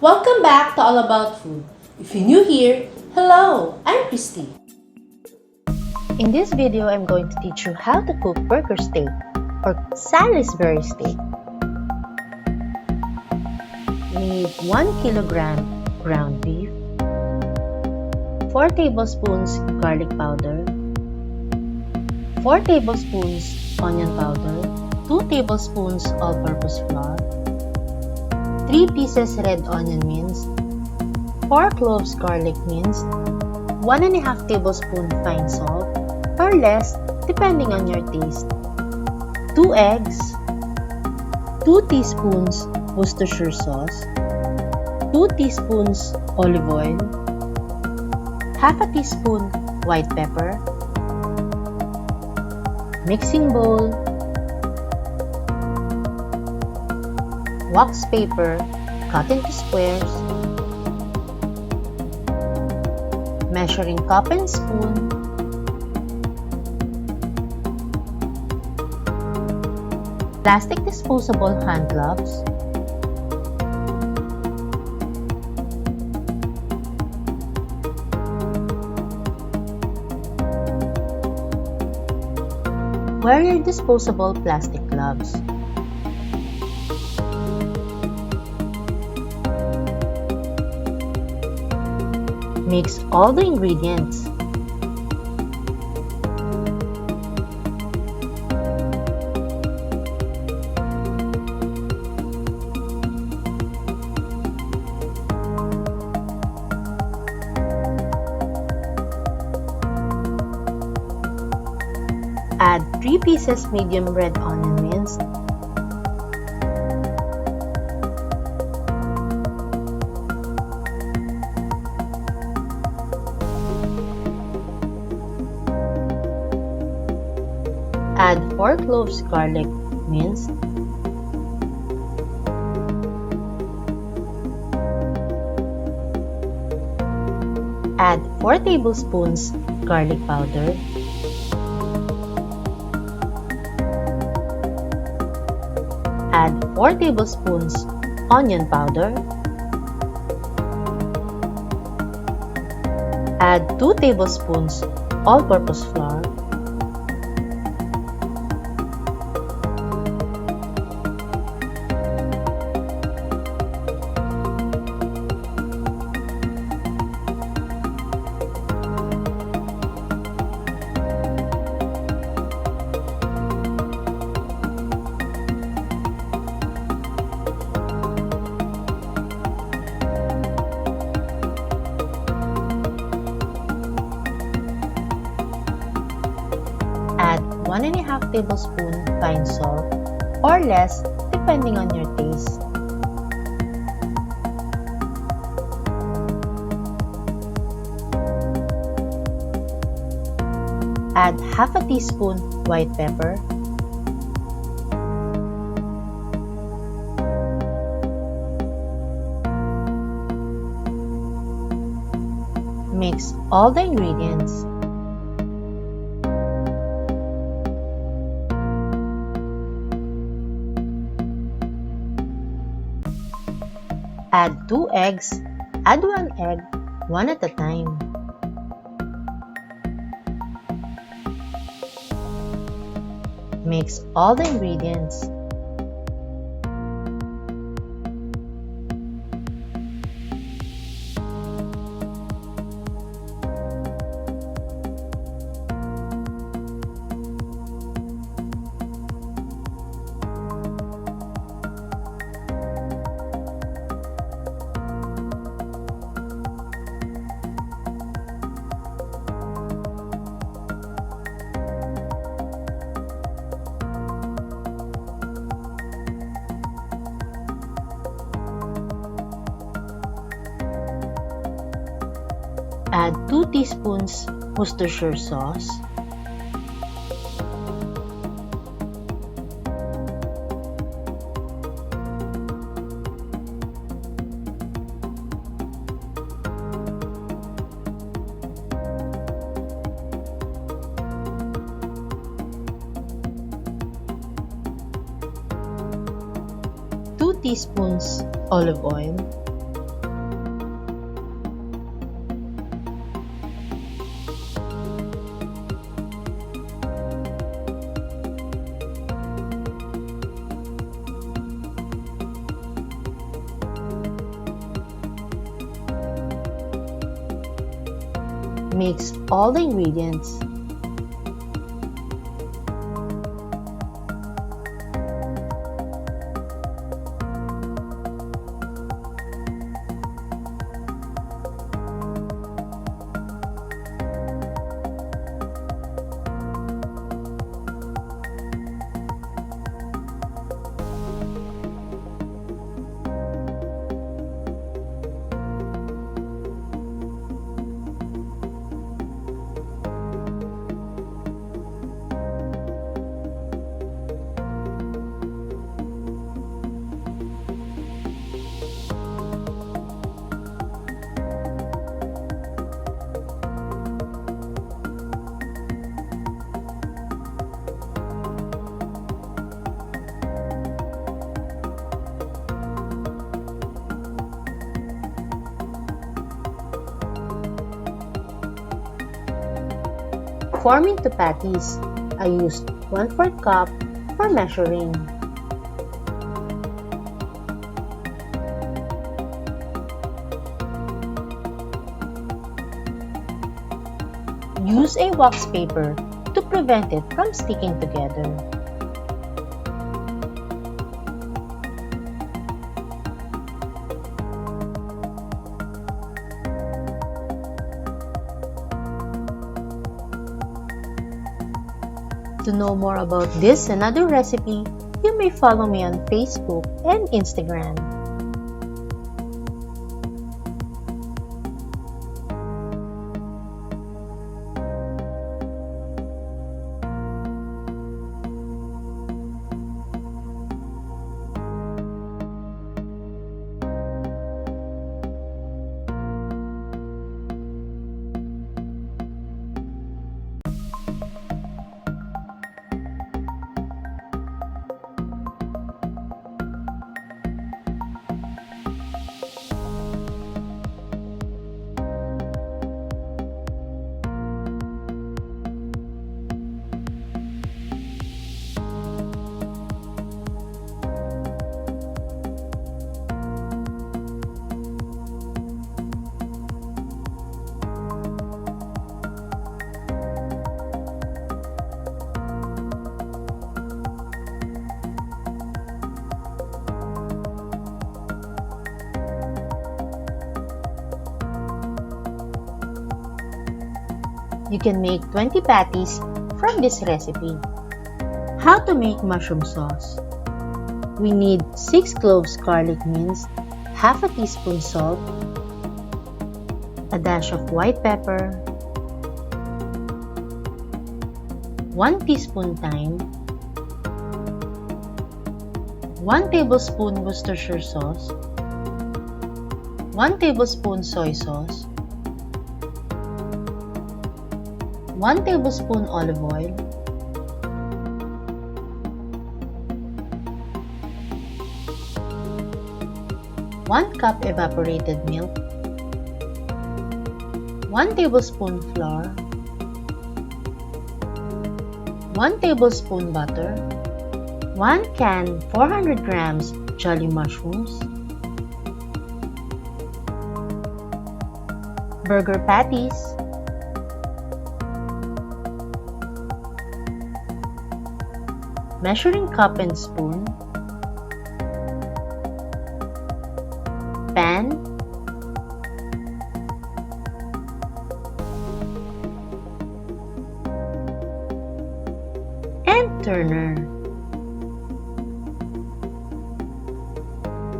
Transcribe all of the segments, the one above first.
Welcome back to All About Food. If you're new here, hello, I'm Christie. In this video, I'm going to teach you how to cook burger steak or Salisbury steak. We need 1 kilogram ground beef, 4 tablespoons garlic powder, 4 tablespoons onion powder, 2 tablespoons all-purpose flour, 3 pieces red onion minced, 4 cloves garlic minced, 1.5 tablespoon fine salt, or less depending on your taste, 2 eggs, 2 teaspoons Worcestershire sauce, 2 teaspoons olive oil, half a teaspoon white pepper, mixing bowl, wax paper cut into squares, measuring cup and spoon, plastic disposable hand gloves, wear your disposable plastic gloves. Mix all the ingredients. Add 3 pieces medium red onion minced, add 4 cloves garlic minced, add 4 tablespoons garlic powder, add 4 tablespoons onion powder, add 2 tablespoons all-purpose flour, add 1.5 tablespoon fine salt or less depending on your taste. Add half a teaspoon white pepper, mix all the ingredients. Add 2 eggs. Add 1 egg, one at a time. Mix all the ingredients. Add 2 teaspoons Worcestershire sauce, teaspoons olive oil, Mix all the ingredients. Form into patties. I used 1/4 cup for measuring. Use a wax paper to prevent it from sticking together. To know more about this and other recipe, you may follow me on Facebook and Instagram. You can make 20 patties from this recipe. How to make mushroom sauce. We need 6 cloves garlic minced, half a teaspoon salt, a dash of white pepper, 1 teaspoon thyme, 1 tablespoon Worcestershire sauce, 1 tablespoon soy sauce, 1 tablespoon olive oil, 1 cup evaporated milk, 1 tablespoon flour, 1 tablespoon butter, 1 can 400 grams jolly mushrooms, burger patties, measuring cup and spoon, pan, and turner.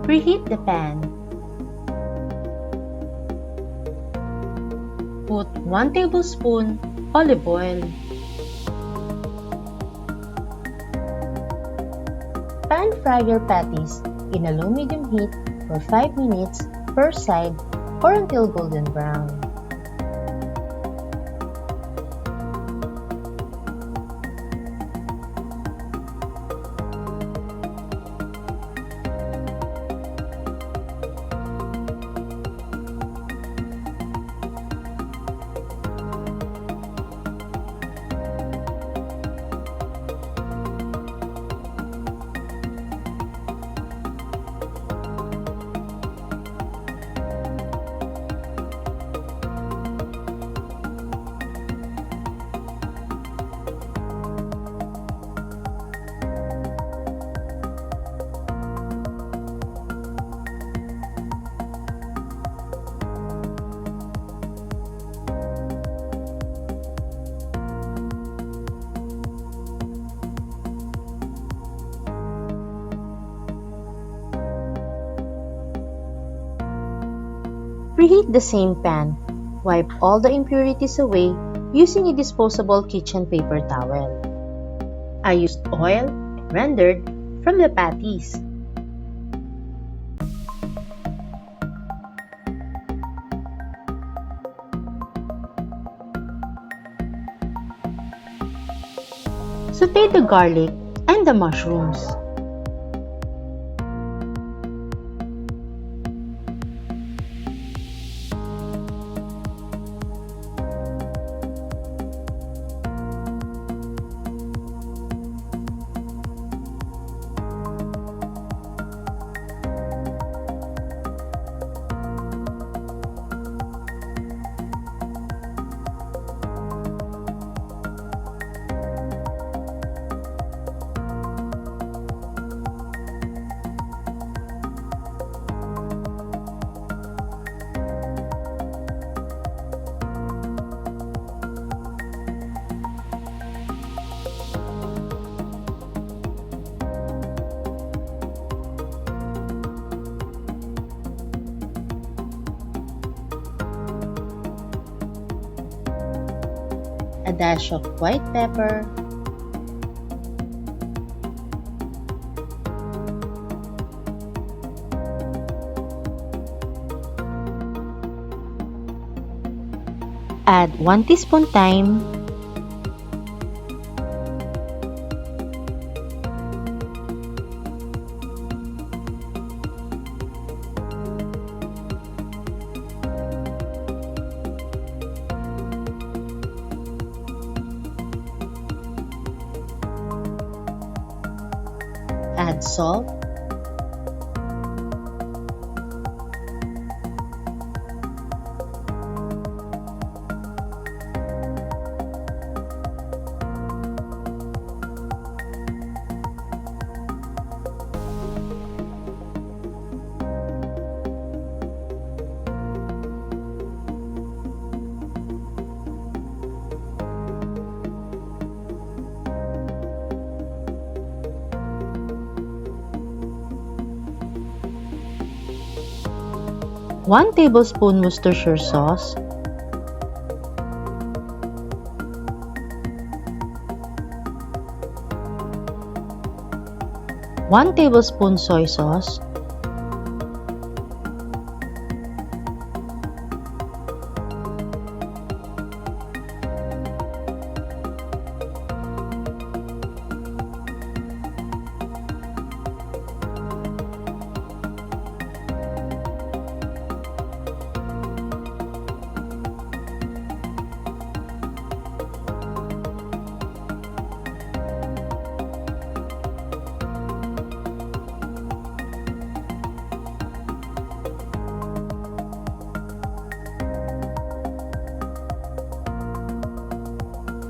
Preheat the pan. Put 1 tablespoon olive oil. Pan fry your patties in a low-medium heat for 5 minutes per side or until golden brown. Preheat the same pan. Wipe all the impurities away using a disposable kitchen paper towel. I used oil rendered from the patties. Sauté the garlic and the mushrooms. A dash of white pepper, add 1 teaspoon thyme, add salt, one tablespoon Worcestershire sauce, one tablespoon soy sauce,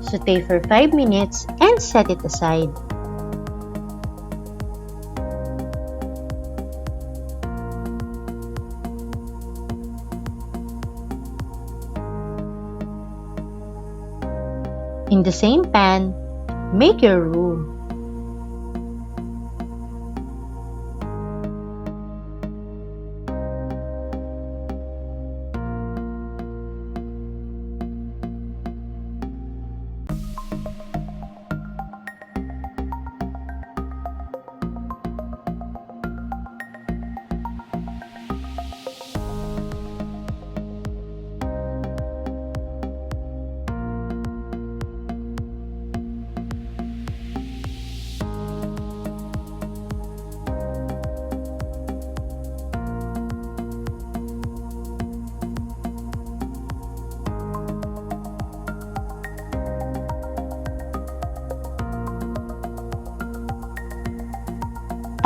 sauté for 5 minutes and set it aside. In the same pan, make your roux.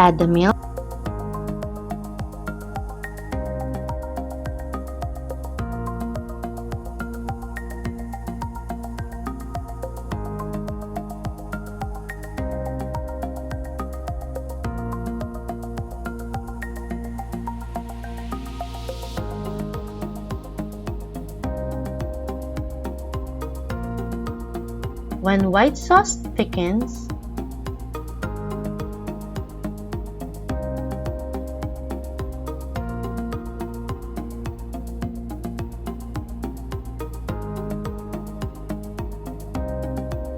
Add the milk, when white sauce thickens,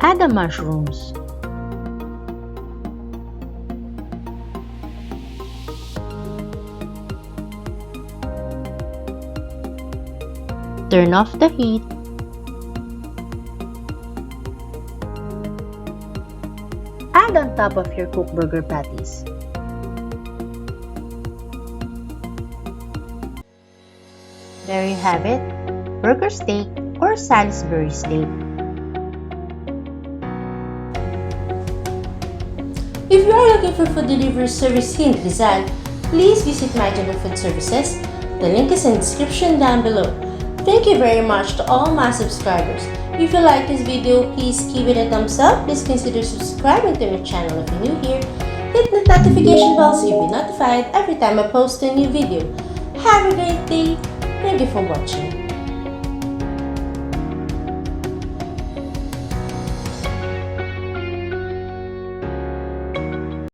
Add the mushrooms. Turn off the heat. Add on top of your cooked burger patties. There you have it, burger steak or Salisbury steak. If you are looking for food delivery service here in Rizal, please visit my Food Services. The link is in the description down below. Thank you very much to all my subscribers. If you like this video, please give it a thumbs up. Please consider subscribing to my channel if you're new here. Hit the notification bell so you'll be notified every time I post a new video. Have a great day. Thank you for watching.